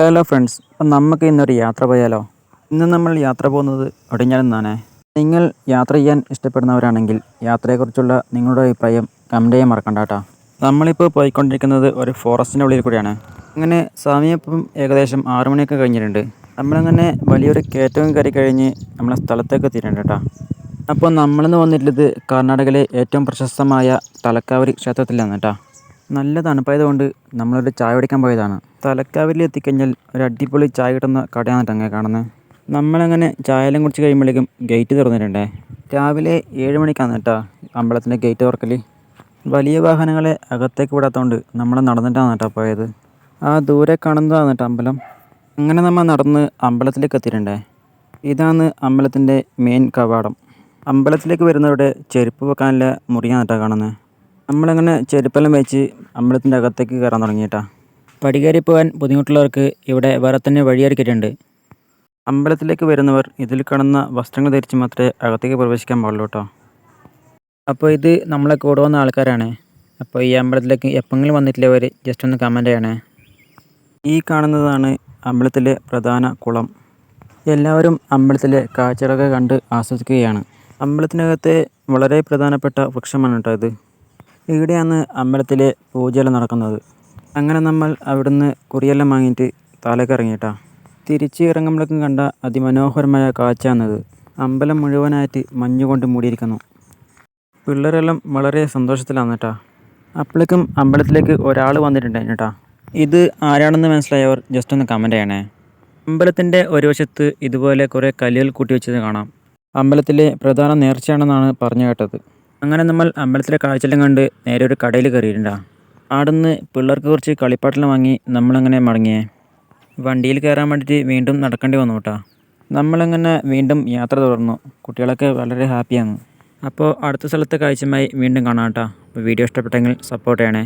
Hello friends, അപ്പം നമുക്ക് ഇന്നൊരു യാത്ര പോയാലോ? ഇന്ന് നമ്മൾ യാത്ര പോകുന്നത് ഒടിഞ്ഞാൽ നിന്നാണ്. നിങ്ങൾ യാത്ര ചെയ്യാൻ ഇഷ്ടപ്പെടുന്നവരാണെങ്കിൽ യാത്രയെക്കുറിച്ചുള്ള നിങ്ങളുടെ അഭിപ്രായം കമൻറ്റ് ചെയ്യാൻ മറക്കണ്ട കേട്ടോ. നമ്മളിപ്പോൾ പോയിക്കൊണ്ടിരിക്കുന്നത് ഒരു ഫോറസ്റ്റിൻ്റെ ഉള്ളിൽ കൂടിയാണ്. അങ്ങനെ സമയം ഇപ്പം ഏകദേശം 6 മണിയൊക്കെ കഴിഞ്ഞിട്ടുണ്ട്. നമ്മളങ്ങനെ വലിയൊരു കയറ്റവും കയറി കഴിഞ്ഞ് നമ്മളെ സ്ഥലത്തേക്ക് എത്തിയിട്ടുണ്ട് കേട്ടോ. അപ്പോൾ നമ്മളിന്ന് വന്നിട്ടുള്ളത് കർണാടകയിലെ ഏറ്റവും പ്രശസ്തമായ തലക്കാവരി ക്ഷേത്രത്തിലാണ് കേട്ടോ. നല്ല തണുപ്പായതുകൊണ്ട് നമ്മളൊരു ചായ കുടിക്കാൻ പോയതാണ്. തലക്കാവരിൽ എത്തിക്കഴിഞ്ഞാൽ ഒരു അടിപൊളി ചായ കിട്ടുന്ന കടയാണ് കേട്ടോ അങ്ങനെ കാണുന്നത്. നമ്മളങ്ങനെ ചായയെല്ലാം കുടിച്ച് കഴിയുമ്പോഴേക്കും ഗേറ്റ് തുറന്നിട്ടുണ്ടേ. രാവിലെ 7 മണിക്കാണ് കേട്ടോ അമ്പലത്തിൻ്റെ ഗേറ്റ് തുറക്കൽ. വലിയ വാഹനങ്ങളെ അകത്തേക്ക് വിടാത്തതുകൊണ്ട് നമ്മൾ നടന്നിട്ടാണ് കേട്ടോ പോയത്. ആ ദൂരെ കാണുന്നതാണ് കേട്ടോ അമ്പലം. അങ്ങനെ നമ്മൾ നടന്ന് അമ്പലത്തിലേക്ക് എത്തിയിട്ടുണ്ടേ. ഇതാണ് അമ്പലത്തിൻ്റെ മെയിൻ കവാടം. അമ്പലത്തിലേക്ക് വരുന്നവരുടെ ചെരുപ്പ് വെക്കാനുള്ള മുറിയാണ് കേട്ടോ കാണുന്നത്. നമ്മളങ്ങനെ ചെരുപ്പെല്ലാം വെച്ച് അമ്പലത്തിൻ്റെ അകത്തേക്ക് കയറാൻ തുടങ്ങിയിട്ടാ. പടികേറി പോകാൻ ബുദ്ധിമുട്ടുള്ളവർക്ക് ഇവിടെ വേറെ തന്നെ വഴിയൊരുക്കിയിട്ടുണ്ട്. അമ്പലത്തിലേക്ക് വരുന്നവർ ഇതിൽ കാണുന്ന വസ്ത്രങ്ങൾ ധരിച്ച് മാത്രമേ അകത്തേക്ക് പ്രവേശിക്കാൻ പാടുള്ളൂ കേട്ടോ. അപ്പോൾ ഇത് നമ്മളെ കൂടെ വന്ന ആൾക്കാരാണ്. അപ്പോൾ ഈ അമ്പലത്തിലേക്ക് എപ്പോഴെങ്കിലും വന്നിട്ടില്ലവർ ജസ്റ്റ് ഒന്ന് കമൻറ്റ് ചെയ്യണേ. ഈ കാണുന്നതാണ് അമ്പലത്തിലെ പ്രധാന കുളം. എല്ലാവരും അമ്പലത്തിലെ കാഴ്ചകളൊക്കെ കണ്ട് ആസ്വദിക്കുകയാണ്. അമ്പലത്തിനകത്തെ വളരെ പ്രധാനപ്പെട്ട വൃക്ഷമാണ് കേട്ടോ ഇത്. ഇവിടെയാണ് അമ്പലത്തിലെ പൂജയെല്ലാം നടക്കുന്നത്. അങ്ങനെ നമ്മൾ അവിടുന്ന് കുറിയെല്ലാം വാങ്ങിയിട്ട് താഴേക്ക് ഇറങ്ങിയിട്ടാ. തിരിച്ച് ഇറങ്ങുമ്പോഴേക്കും കണ്ട അതിമനോഹരമായ കാഴ്ചയാണിത്. അമ്പലം മുഴുവനായിട്ട് മഞ്ഞുകൊണ്ട് മൂടിയിരിക്കുന്നു. പിള്ളേരെല്ലാം വളരെ സന്തോഷത്തിലാണ് കേട്ടോ. അപ്പോഴേക്കും അമ്പലത്തിലേക്ക് ഒരാൾ വന്നിട്ടുണ്ടായിരുന്നു കേട്ടോ. ഇത് ആരാണെന്ന് മനസ്സിലായവർ ജസ്റ്റ് ഒന്ന് കമൻറ്റ് ചെയ്യണേ. അമ്പലത്തിൻ്റെ ഒരു വശത്ത് ഇതുപോലെ കുറേ കല്ലുകൾ കൂട്ടി വെച്ചത് കാണാം. അമ്പലത്തിലെ പ്രധാന നേർച്ചയാണെന്നാണ് പറഞ്ഞു കേട്ടത്. അങ്ങനെ നമ്മൾ അമ്പലത്തിലെ കാഴ്ചയെല്ലാം കണ്ട് നേരെ ഒരു കടയിൽ കയറിയിട്ടുണ്ടാ. ആടുന്ന് പിള്ളേർക്ക് കുറച്ച് കളിപ്പാട്ടെല്ലാം വാങ്ങി നമ്മളങ്ങനെ മടങ്ങിയേ. വണ്ടിയിൽ കയറാൻ വേണ്ടിയിട്ട് വീണ്ടും നടക്കേണ്ടി വന്നു കേട്ടോ. നമ്മളങ്ങനെ വീണ്ടും യാത്ര തുടർന്നു. കുട്ടികളൊക്കെ വളരെ ഹാപ്പിയാണ്. അപ്പോൾ അടുത്ത സ്ഥലത്തെ കാഴ്ചയുമായി വീണ്ടും കാണാം കേട്ടോ. അപ്പോൾ വീഡിയോ ഇഷ്ടപ്പെട്ടെങ്കിൽ സപ്പോർട്ട് ചെയ്യണേ.